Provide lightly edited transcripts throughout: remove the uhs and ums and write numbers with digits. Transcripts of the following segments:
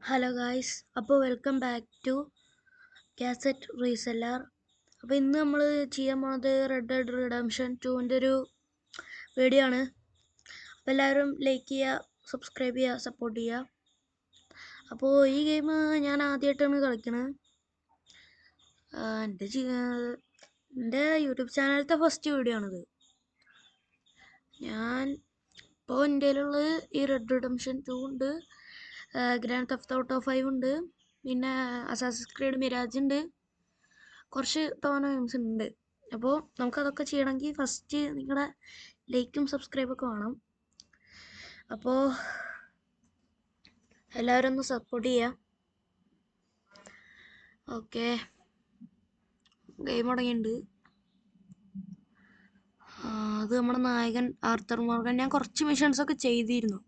Hello guys, അപ്പോൾ welcome back to cassette reseller. അപ്പോൾ ഇന്ന് നമ്മൾ ചെയ്യാൻ പോകുന്നത് റെഡ് ഡെഡ് റിഡംഷൻ 2ൻ്റെ ഒരു വീഡിയോ ആണ്. അപ്പോൾ എല്ലാവരും ലൈക്ക് ചെയ്യുക, സബ്സ്ക്രൈബ് ചെയ്യുക, സപ്പോർട്ട് ചെയ്യുക. അപ്പോൾ ഈ ഗെയിം ഞാൻ ആദ്യമായിട്ടാണ് കളിക്കുന്നത്. എൻ്റെ യൂട്യൂബ് ചാനലത്തെ ഫസ്റ്റ് വീഡിയോ ആണിത്. ഇപ്പോൾ എൻ്റെ കയ്യിലുള്ളത് ഈ റെഡ് റിഡംഷൻ 2 ഉണ്ട്, ഗ്രാൻഡ് തെഫ്റ്റ് ഓട്ടോ 5 ഉണ്ട്, പിന്നെ അസാസിൻസ് ക്രീഡ് മിരാജ് ഉണ്ട്, കുറച്ച് തോന ഗെയിംസ് ഉണ്ട്. അപ്പോൾ നമുക്കതൊക്കെ ചെയ്യണമെങ്കിൽ ഫസ്റ്റ് നിങ്ങളുടെ ലൈക്കും സബ്സ്ക്രൈബൊക്കെ വേണം. അപ്പോൾ എല്ലാവരും ഒന്ന് സപ്പോർട്ട് ചെയ്യുക. ഓക്കെ, ഗെയിം തുടങ്ങിയിട്ടുണ്ട്. അത് നമ്മുടെ നായകൻ ആർത്തർ മോർഗൻ. ഞാൻ കുറച്ച് മിഷൻസൊക്കെ ചെയ്തിരുന്നു.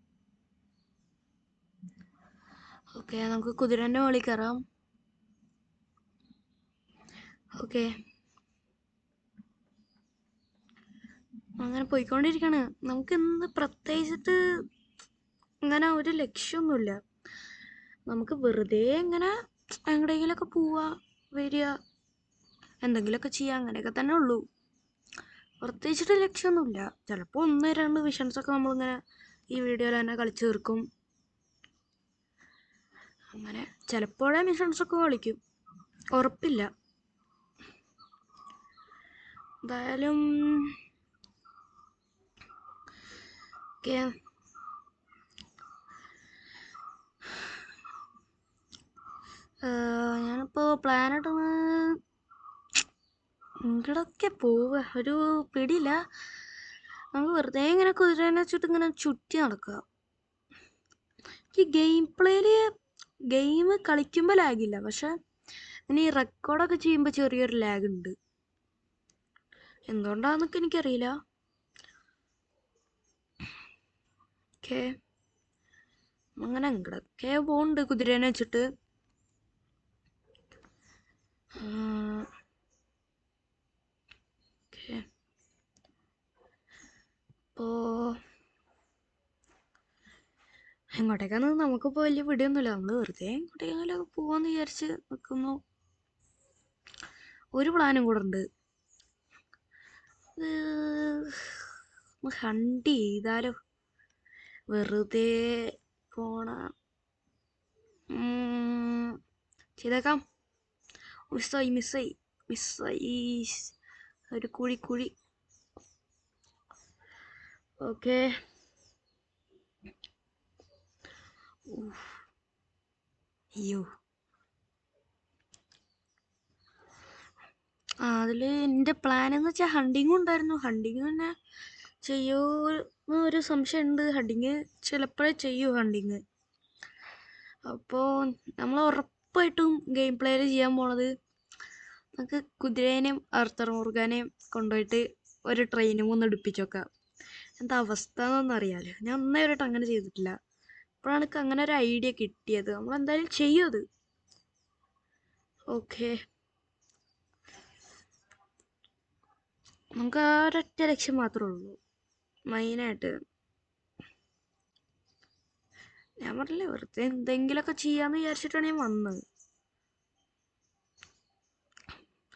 ഓക്കെ, നമുക്ക് കുതിരൻ്റെ മുകളിൽ കയറാം. ഓക്കെ, അങ്ങനെ പോയിക്കൊണ്ടിരിക്കുകയാണ്. നമുക്ക് ഇന്ന് പ്രത്യേകിച്ചിട്ട് അങ്ങനെ ഒരു ലക്ഷ്യമൊന്നുമില്ല. നമുക്ക് വെറുതെ ഇങ്ങനെ എങ്ങടെയെങ്കിലുമൊക്കെ പോവുക, വരിക, എന്തെങ്കിലുമൊക്കെ ചെയ്യുക, അങ്ങനെയൊക്കെ തന്നെ ഉള്ളൂ. പ്രത്യേകിച്ചിട്ട് ലക്ഷ്യമൊന്നുമില്ല. ചിലപ്പോൾ 1-2 മിഷൻസൊക്കെ നമ്മളിങ്ങനെ ഈ വീഡിയോയിൽ തന്നെ കളിച്ചു തീർക്കും. അങ്ങനെ ചിലപ്പോഴേ മിഷൻസൊക്കെ കളിക്കും, ഉറപ്പില്ല. എന്തായാലും ഓക്കെ, ഞാനിപ്പോൾ പ്ലാനായിട്ടൊന്ന് ഇങ്ങടൊക്കെ പോവുക, ഒരു പിടിയില്ല. നമുക്ക് വെറുതെ ഇങ്ങനെ കുതിരേനെ വെച്ചിട്ട് ഇങ്ങനെ ചുറ്റി നടക്കുക. ഈ ഗെയിം കളിക്കുമ്പോൾ ലാഗില്ല, പക്ഷെ ഇനി റെക്കോർഡൊക്കെ ചെയ്യുമ്പോൾ ചെറിയൊരു ലാഗ് ഉണ്ട്. എന്തുകൊണ്ടാന്നൊക്കെ എനിക്കറിയില്ല. ഓക്കെ, അങ്ങനെ ഇങ്ങടൊക്കെ പോകുന്നുണ്ട് കുതിരേനെ വെച്ചിട്ട്. ഓക്കെ, ഇപ്പോൾ എങ്ങോട്ടേക്കാന്ന് നമുക്കിപ്പോൾ വലിയ പിടിയൊന്നുമില്ല. നമ്മൾ വെറുതെ എങ്ങോട്ടേക്കെങ്കിലൊക്കെ പോവാന്ന് വിചാരിച്ച് നിൽക്കുന്നു. ഒരു പ്ലാനും കൂടെ ഉണ്ട്. ഹണ്ട് ചെയ്താലോ, വെറുതെ പോണ ചെയ്തേക്കാം. മിസ്സായി ഒരു കുഴി. ഓക്കെ, അയ്യോ, അതിൽ എൻ്റെ പ്ലാൻ എന്ന് വെച്ചാൽ ഹണ്ടിങ്ങും ഉണ്ടായിരുന്നു. ഹണ്ടിങ് തന്നെ ചെയ്യുമോ ഒരു സംശയമുണ്ട്. ഹണ്ടിങ് ചിലപ്പോഴേ ചെയ്യൂ ഹണ്ടിങ്. അപ്പോൾ നമ്മൾ ഉറപ്പായിട്ടും ഗെയിം പ്ലേയിൽ ചെയ്യാൻ പോണത്, നമുക്ക് കുതിരേനെയും ആർത്തർ മോർഗാനെയും കൊണ്ടുപോയിട്ട് ഒരു ട്രെയിനും ഒന്ന് എടുപ്പിച്ച് നോക്കാം. എന്താ അവസ്ഥ എന്നൊന്നും അറിയാമല്ലോ. ഞാൻ ഒന്നേവരായിട്ട് അങ്ങനെ ചെയ്തിട്ടില്ല. അപ്പോഴാണ് എനിക്ക് അങ്ങനെ ഒരു ഐഡിയ കിട്ടിയത്. നമ്മളെന്തായാലും ചെയ്യും അത്. ഓക്കെ, നമുക്ക് ആ ഒരൊറ്റ ലക്ഷ്യം മാത്രമേ ഉള്ളൂ മെയിനായിട്ട്. ഞാൻ പറഞ്ഞില്ലേ, വെറുതെ എന്തെങ്കിലുമൊക്കെ ചെയ്യാമെന്ന് വിചാരിച്ചിട്ടാണ് ഞാൻ വന്നത്.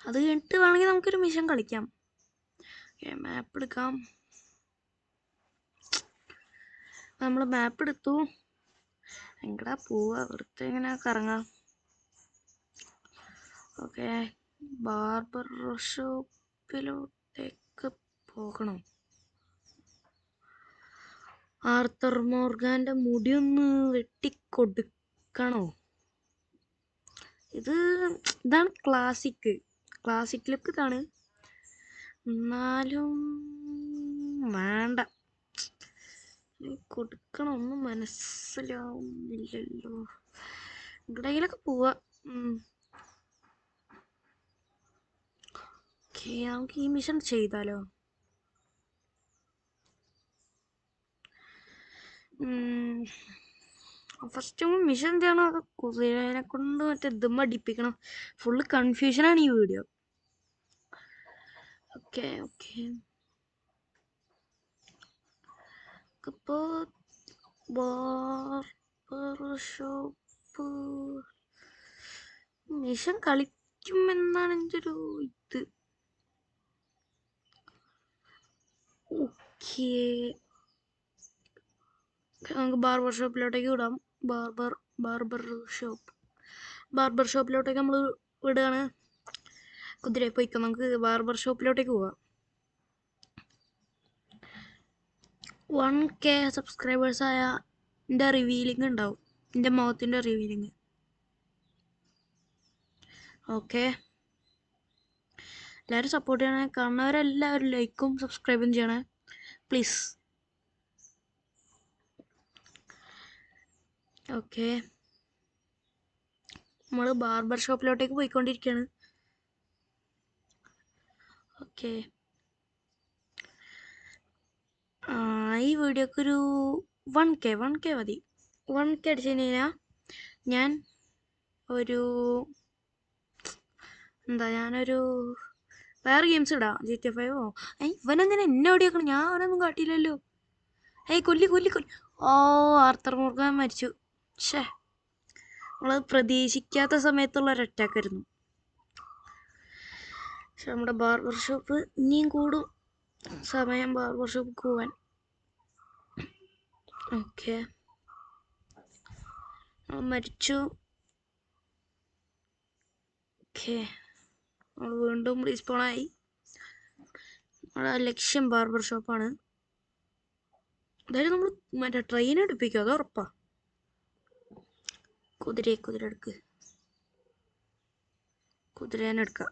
അത് കഴിഞ്ഞിട്ട് വേണമെങ്കിൽ നമുക്കൊരു മിഷൻ കളിക്കാം. മാപ്പ് എടുക്കാം. നമ്മൾ മാപ്പ് എടുത്തു. എങ്ങടാ പോവാ, വെറുതെ ഇങ്ങനെ കറങ്ങാം. ഓക്കെ, ബാർബർ ഷോപ്പിലോട്ടേക്ക് പോകണം. ആർത്തർ മോർഗാൻ്റെ മുടിയൊന്ന് വെട്ടിക്കൊടുക്കണോ? ഇതാണ് ക്ലാസിക് ലുക്ക് ഇതാണ്. എന്നാലും വേണ്ട, കൊടുക്കണം. ഒന്നും മനസ്സിലാവുന്നില്ലല്ലോ. എവിടെയെങ്കിലൊക്കെ പോവാ. ഓക്കെ, നമുക്ക് ഈ മിഷൻ ചെയ്താലോ? ഫസ്റ്റ് മിഷൻ ചെയ്യണോ അത് കുതിരനെ കൊണ്ട് മറ്റേ ഇതും അടിപ്പിക്കണം? ഫുള്ള് കൺഫ്യൂഷനാണ് ഈ വീഡിയോ. ഓക്കെ, ഇപ്പോൾ ബാർബർ ഷോപ്പ് ഷോപ്പ് മിഷൻ കളിക്കുമെന്നാണ് എൻ്റെ ഒരു ഇത്. ഓക്കേ, നമുക്ക് ബാർബർ ഷോപ്പിലോട്ടേക്ക് വിടാം. ബാർബർ ഷോപ്പിലോട്ടേക്ക് നമ്മൾ വിടുകയാണ്. കുതിരയെ പോയിക്കാം, നമുക്ക് ബാർബർ ഷോപ്പിലോട്ടേക്ക് പോവാം. 1K സബ്സ്ക്രൈബേഴ്സായ എൻ്റെ റിവീലിംഗ് ഉണ്ടാവും, എൻ്റെ മുഖത്തിൻ്റെ റിവീലിംഗ്. ഓക്കെ, എല്ലാവരും സപ്പോർട്ട് ചെയ്യണേ. കാണുന്നവരെല്ലാവരും ലൈക്കും സബ്സ്ക്രൈബും ചെയ്യണേ പ്ലീസ്. ഓക്കെ, നമ്മൾ ബാർബർ ഷോപ്പിലോട്ടേക്ക് പോയിക്കൊണ്ടിരിക്കുകയാണ്. ഓക്കെ, ഈ വീഡിയോക്കൊരു 1K മതി. 1K അടിച്ചു കഴിഞ്ഞാൽ ഞാൻ ഞാനൊരു വേറെ ഗെയിംസ് ഇടാം. GTA 5. ഇവനെന്തിനാ എന്നെ ഓടിയേക്കണം? ഞാൻ അവനൊന്നും കാട്ടിയില്ലല്ലോ. കൊല്ലി. ഓ, ആർത്തർ മോർഗൻ മരിച്ചു. ഷേ, നമ്മളത് പ്രതീക്ഷിക്കാത്ത സമയത്തുള്ള ഒരു അറ്റാക്കായിരുന്നു. പക്ഷെ നമ്മുടെ ബാർബർ ഷോപ്പ് ഇനിയും കൂടും സമയം ബാർബർ ഷോപ്പ് പോവാൻ. ഓക്കെ, മരിച്ചു. ഓക്കെ, നമ്മൾ വീണ്ടും റീസ്പോണായി. നമ്മുടെ ലക്ഷ്യം ബാർബർ ഷോപ്പാണ്. അതായത് നമ്മൾ മറ്റേ ട്രെയിൻ എടുപ്പിക്കും, അത് ഉറപ്പാ. കുതിര എടുക്ക്, കുതിരേനെ എടുക്കാം.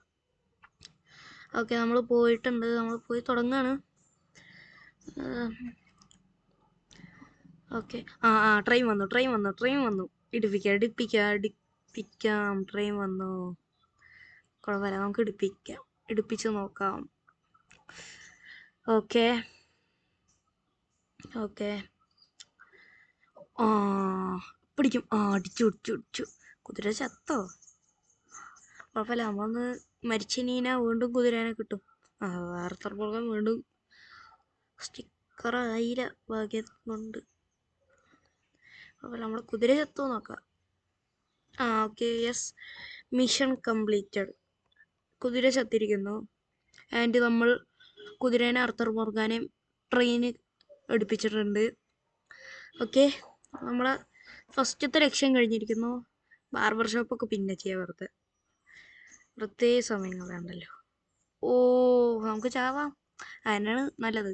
ഓക്കെ, നമ്മൾ പോയിട്ടുണ്ട്, നമ്മൾ പോയി തുടങ്ങാണ്. ഓക്കെ, ട്രെയിൻ വന്നു. ഇടിപ്പിക്കാം. ട്രെയിൻ വന്നു, കുഴപ്പമില്ല, നമുക്ക് ഇടിപ്പിച്ച് നോക്കാം. ഓക്കെ, പിടിക്കും. അടിച്ചു. കുതിര ചത്തോ? കുഴപ്പമില്ല, നമ്മളൊന്ന് മരിച്ചിനീന വീണ്ടും കുതിരേനെ കിട്ടും. വാർത്തർ പോകാൻ വീണ്ടും സ്റ്റിക്കറായില്ല, ഭാഗ്യം കൊണ്ട്. കുഴപ്പമില്ല, നമ്മൾ കുതിര ചത്തോ നോക്കാം. Okay, yes, mission completed. കുതിര ചത്തിരിക്കുന്നു. ആൻഡ് നമ്മൾ കുതിരേനെ ആർത്തർ മോർഗനെ ട്രെയിന് എടുപ്പിച്ചിട്ടുണ്ട്. ഓക്കെ, നമ്മളെ ഫസ്റ്റത്തെ ലക്ഷ്യം കഴിഞ്ഞിരിക്കുന്നു. ബാർബർ ഷോപ്പൊക്കെ പിന്നെ ചെയ്യാം, പ്രത്യേക സമയങ്ങൾ വേണ്ടല്ലോ. നമുക്ക് ചാവാം, അതിനാണ് നല്ലത്.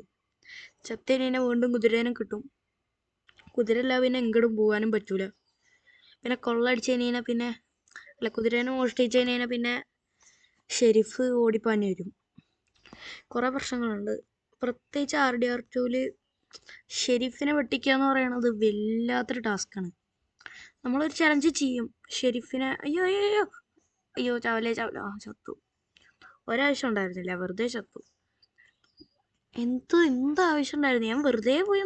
ചത്തേനെ വീണ്ടും കുതിരേനെ കിട്ടും. കുതിരല്ല പിന്നെ എങ്ങോട്ടും പോകാനും പറ്റൂല. പിന്നെ കൊള്ളടിച്ചു കഴിഞ്ഞാൽ കുതിരേനെ മോഷ്ടിച്ചു കഴിഞ്ഞാൽ പിന്നെ ഷെരീഫ് ഓടിപ്പാഞ്ഞു വരും. കുറേ പ്രശ്നങ്ങളുണ്ട്. പ്രത്യേകിച്ച് RDR2 ഷെരീഫിനെ വെട്ടിക്കുക എന്ന് പറയുന്നത് വല്ലാത്തൊരു ടാസ്ക്കാണ്. നമ്മളൊരു ചലഞ്ച് ചെയ്യും, ഷെരീഫിനെ അയ്യോ ചാവലേ ചത്തു. ഒരാവശ്യം ഉണ്ടായിരുന്നില്ല, വെറുതെ ചത്തു. എന്താവശ്യം ഉണ്ടായിരുന്നു? ഞാൻ വെറുതെ പോയി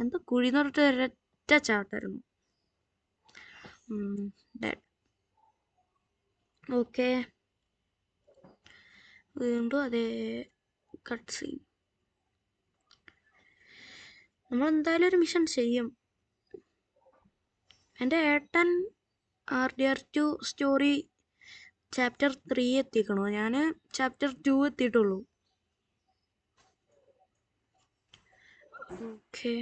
എന്താ കുഴി നിറട്ട് ഒരൊറ്റ ചാട്ടായിരുന്നു. ഓക്കെ, വീണ്ടും അതേ കട്ട് സീൻ. നമ്മളെന്തായാലും ഒരു മിഷൻ ചെയ്യും. എൻ്റെ ഏട്ടൻ RDR2 സ്റ്റോറി ചാപ്റ്റർ 3 എത്തിക്കണോ? ഞാൻ ചാപ്റ്റർ 2 എത്തിയിട്ടുള്ളൂ. ഓക്കെ,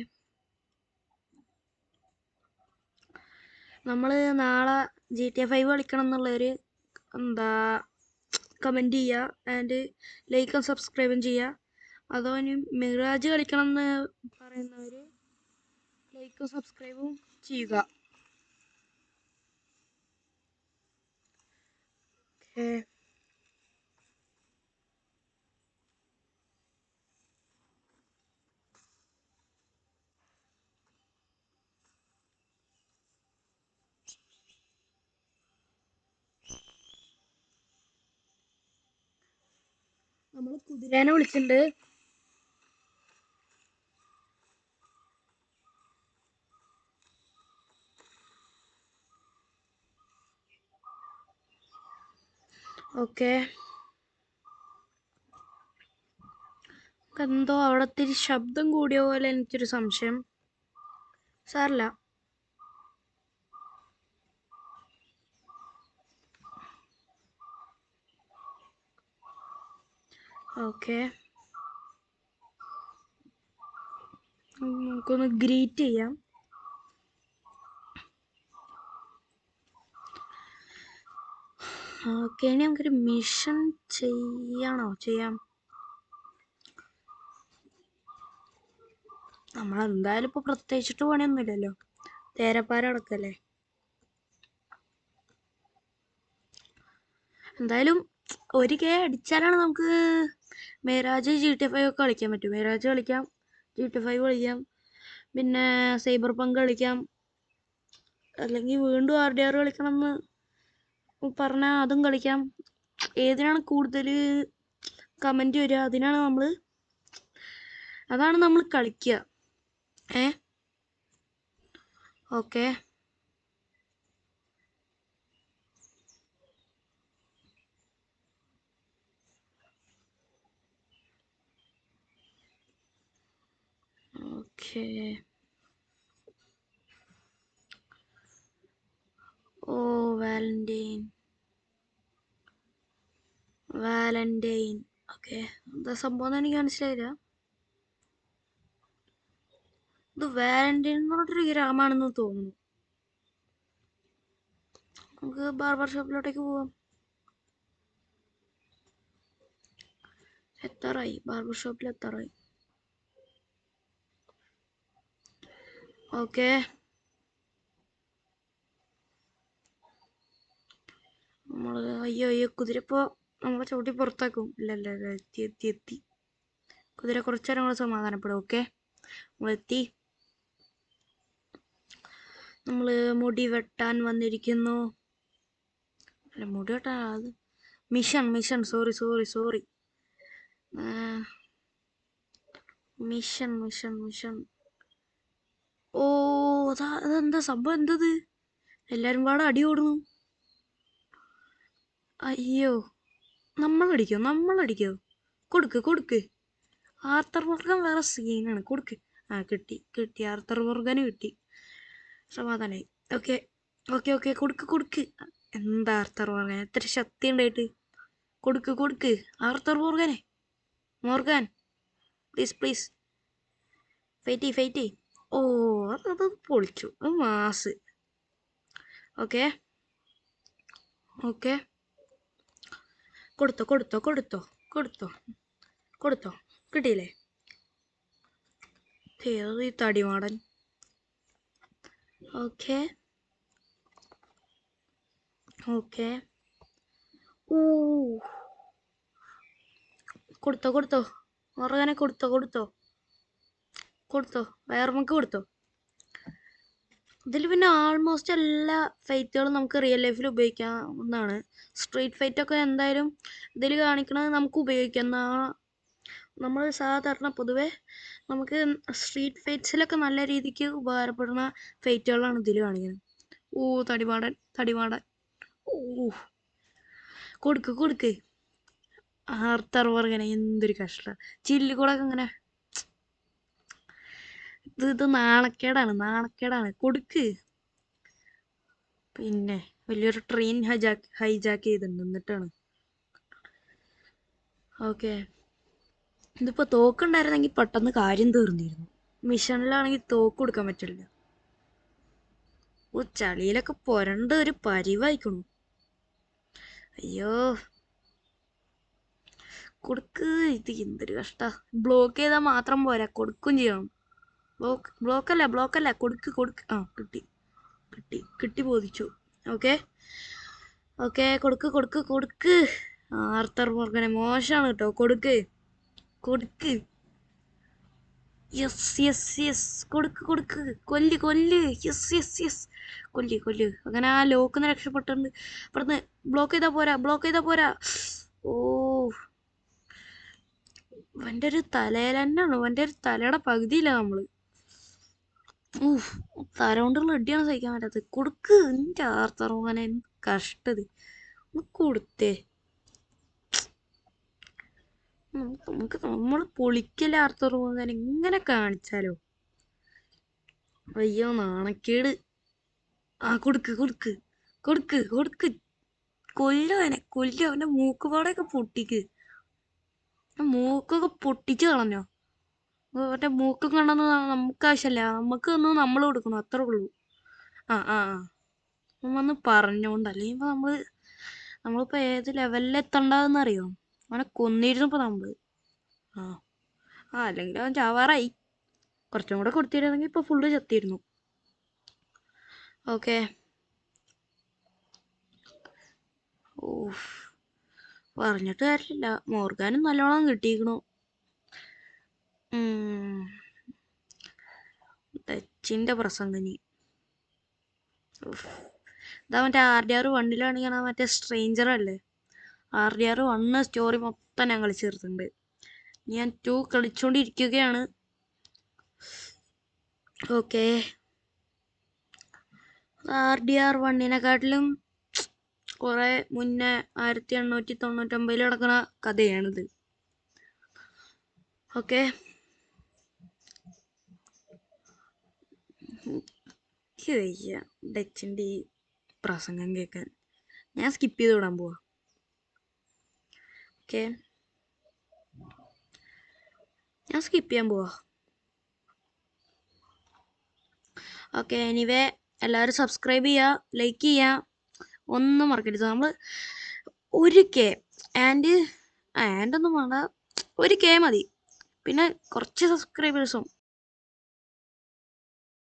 നമ്മൾ നാളെ GTA 5 കളിക്കണം എന്നുള്ളവർ കമൻറ്റ് ചെയ്യുക. ആൻഡ് ലൈക്കും സബ്സ്ക്രൈബും ചെയ്യുക. അതോ ഇനി മിറാജ് കളിക്കണം എന്ന് പറയുന്നവർ ലൈക്കും സബ്സ്ക്രൈബും ചെയ്യുക. ഓക്കെ, നമ്മൾ കുതിരേനെ വിളിച്ചിട്ടുണ്ട്. ഓക്കെ, എന്തോ അവിടെ ഇത്തിരി ശബ്ദം കൂടിയ പോലെ എനിക്കൊരു സംശയം. സാറില്ല, ഓക്കെ, നമുക്കൊന്ന് ഗ്രീറ്റ് ചെയ്യാം. ഓക്കെ, ഇനി നമുക്കൊരു മിഷൻ ചെയ്യാം. നമ്മളെന്തായാലും ഇപ്പോൾ പ്രത്യേകിച്ചിട്ട് പണിയൊന്നുമില്ലല്ലോ, തേരപ്പാര അടക്കല്ലേ. എന്തായാലും 1K അടിച്ചാലാണ് നമുക്ക് മേരാജ് GTA 5 ഒക്കെ കളിക്കാൻ പറ്റും. മേരാജ് കളിക്കാം, GTA 5 കളിക്കാം, പിന്നെ സൈബർ പങ്ക് കളിക്കാം, അല്ലെങ്കിൽ വീണ്ടും RDR കളിക്കണമെന്ന് പറഞ്ഞാൽ അതും കളിക്കാം. ഏതിനാണ് കൂടുതൽ കമൻറ്റ് വരിക അതാണ് നമ്മൾ കളിക്കുക. Okay, okay. ഓ, വാലന്റൈൻ. ഓക്കെ, എന്താ സംഭവം എന്ന് എനിക്ക് മനസ്സിലായില്ല. ഇത് വാലന്റൈൻ എന്ന് പറഞ്ഞിട്ടൊരു ഗ്രാമാണെന്ന് തോന്നുന്നു. നമുക്ക് ബാർബർ ഷോപ്പിലോട്ടേക്ക് പോവാം. ബാർബർ ഷോപ്പിൽ എത്താറായി. ഓക്കെ, അയ്യോ കുതിരപ്പോ നമ്മളെ ചവിട്ടി പുറത്താക്കും. ഇല്ല, എത്തി. കുതിര കുറച്ചു നേരം കൂടെ സമാധാനപ്പെടും. ഓക്കെ, നമ്മളെത്തി. നമ്മൾ മുടി വെട്ടാൻ വന്നിരിക്കുന്നു. അല്ല, മുടി വെട്ടാൻ അത് മിഷൻ സോറി. മിഷൻ. ഓ, അതെന്താ സംഭവം? എന്തത്? എല്ലാരും പാടെ അടി ഓടുന്നു. അയ്യോ, നമ്മളടിക്കോ? കൊടുക്ക്. ആർത്തർ മുർഗൻ വേറെ സീനാണ്. കൊടുക്ക്. കിട്ടി. ആർത്തർ മുർഗന് കിട്ടി. സമാധാനായി. ഓക്കെ, കൊടുക്ക്. എന്താ ആർത്തർ മുർഗൻ എത്ര ശക്തി ഉണ്ടായിട്ട്? കൊടുക്ക് ആർത്തർ മോർഗൻ പ്ലീസ് ഫൈറ്റ്. ഓ, അത് പൊളിച്ചു. അത് മാസ്. ഓക്കെ, കൊടുത്തോ. കിട്ടിയില്ലേ? ഈ തടിമാടൻ. ഓക്കെ. ഓ, കൊടുത്തോ. മുറുകനെ കൊടുത്തോ. വയർമക്ക് കൊടുത്തോ. ഇതിൽ പിന്നെ ആൾമോസ്റ്റ് എല്ലാ ഫൈറ്റുകളും നമുക്ക് റിയൽ ലൈഫിൽ ഉപയോഗിക്കാവുന്നതാണ്. സ്ട്രീറ്റ് ഫൈറ്റ് ഒക്കെ എന്തായാലും ഇതിൽ കാണിക്കണത് നമുക്ക് ഉപയോഗിക്കാം. നമ്മൾ സാധാരണ പൊതുവെ നമുക്ക് സ്ട്രീറ്റ് ഫൈറ്റ്സിലൊക്കെ നല്ല രീതിക്ക് ഉപകാരപ്പെടുന്ന ഫൈറ്റുകളാണ് ഇതിൽ കാണിക്കുന്നത്. ഓ, തടിമാടൻ. ഓ, കൊടുക്ക്. ആർത്തർ വർഗനെ എന്തൊരു കഷ്ടം. ചില്ലുകൂടൊക്കെ ഇങ്ങനെ. ഇത് നാണക്കേടാണ്. കൊടുക്ക്. പിന്നെ വലിയൊരു ട്രെയിൻ ഹൈജാക്ക് ചെയ്തിട്ടുണ്ട് എന്നിട്ടാണ്. ഓക്കെ, ഇതിപ്പോ തോക്കുണ്ടായിരുന്നെങ്കിൽ പെട്ടെന്ന് കാര്യം തീർന്നിരുന്നു. മിഷനിലാണെങ്കിൽ തോക്ക് കൊടുക്കാൻ പറ്റില്ല. ഓ, ചളിയിലൊക്കെ പുരണ്ട ഒരു പരിവായിക്കണു. അയ്യോ, കൊടുക്ക്. ഇത് എന്തൊരു കഷ്ട. ബ്ലോക്ക് ചെയ്താൽ മാത്രം പോരാ, കൊടുക്കും ചെയ്യണം. ബ്ലോക്കല്ല. കൊടുക്ക്. ആ, കിട്ടി ബോധിച്ചു. ഓക്കെ, കൊടുക്ക്. ആർത്തർ മോർഗനെ മോശമാണ് കേട്ടോ. കൊടുക്ക്. യെസ്. കൊടുക്ക്. കൊല്ല്. യെസ്. കൊല്ല്. അങ്ങനെ ആ ലോക്കിന്ന് രക്ഷപ്പെട്ടുണ്ട്. അപ്പുറത്ത് ബ്ലോക്ക് ചെയ്താ പോരാ. ഓ, അവൻ്റെ ഒരു തലയിൽ തന്നെയാണ്. അവൻ്റെ ഒരു തലയുടെ പകുതിയില്ല നമ്മള്. തല കൊണ്ടുള്ള അടിയാണ് സഹിക്കാൻ പറ്റാത്തത്. കൊടുക്ക്. എന്റെ ആർത്തർ മോനെ കഷ്ടത്. കൊടുത്തേ. നമ്മൾ പൊളിക്കല ആർത്തർ മോനെ ഇങ്ങനെ കാണിച്ചാലോ. അയ്യോ, നാണക്കേട്. ആ, കൊടുക്ക്. കൊല്ല് അവന്റെ മൂക്കുപാടൊക്കെ പൊട്ടിക്ക്. മൂക്കൊക്കെ പൊട്ടിച്ച് കളഞ്ഞോ? മറ്റേ മൂക്കും കണ്ടെന്ന് നമുക്ക് ആവശ്യമല്ല, നമുക്ക് ഒന്ന് നമ്മൾ കൊടുക്കണം, അത്രേ ഉള്ളൂ. ആ ആ ആ വന്ന് പറഞ്ഞോണ്ട്, അല്ലെങ്കിൽ ഇപ്പൊ നമ്മളിപ്പോ ഏത് ലെവലിൽ അറിയോ? അവനെ കൊന്നിരുന്നപ്പോ നമ്മള്. ആ അല്ലെങ്കിൽ അവൻ ചാവാറായി. കുറച്ചും കൂടെ കൊടുത്തിരുന്നെങ്കിൽ ഇപ്പൊ ഫുള്ള് ചത്തിരുന്നു. ഓക്കെ. ഓഫ്, പറഞ്ഞിട്ട് കാര്യമില്ല, മോർഗാനും നല്ലോണം കിട്ടിയിരിക്കണു. ടച്ചിന്റെ പ്രസംഗനി. ഇതാ മറ്റേ RDR1 മറ്റേ സ്ട്രേഞ്ചർ അല്ലേ? RDR1 സ്റ്റോറി മൊത്തം ഞാൻ കളിച്ചു തീർത്തിട്ടുണ്ട്. ഞാൻ 2 കളിച്ചോണ്ടിരിക്കുകയാണ്. ഓക്കെ. RDR1 കുറെ മുന്നേ 1899 നടക്കുന്ന കഥയാണിത്. ഓക്കെ. ഡച്ചിന്റെ ഈ പ്രസംഗം കേൾക്കാൻ ഞാൻ സ്കിപ്പ് ചെയ്ത് വിടാൻ പോവാ. ഓക്കെ, ഞാൻ സ്കിപ്പ് ചെയ്യാൻ പോവാ. ഓക്കെ, എനിവേ എല്ലാവരും സബ്സ്ക്രൈബ് ചെയ്യുക, ലൈക്ക് ചെയ്യുക, ഒന്നും മറക്കരുത്. നമ്മൾ 1K ആൻഡ് ഒന്നും വേണ്ട, 1K മതി. പിന്നെ കുറച്ച് സബ്സ്ക്രൈബേഴ്സും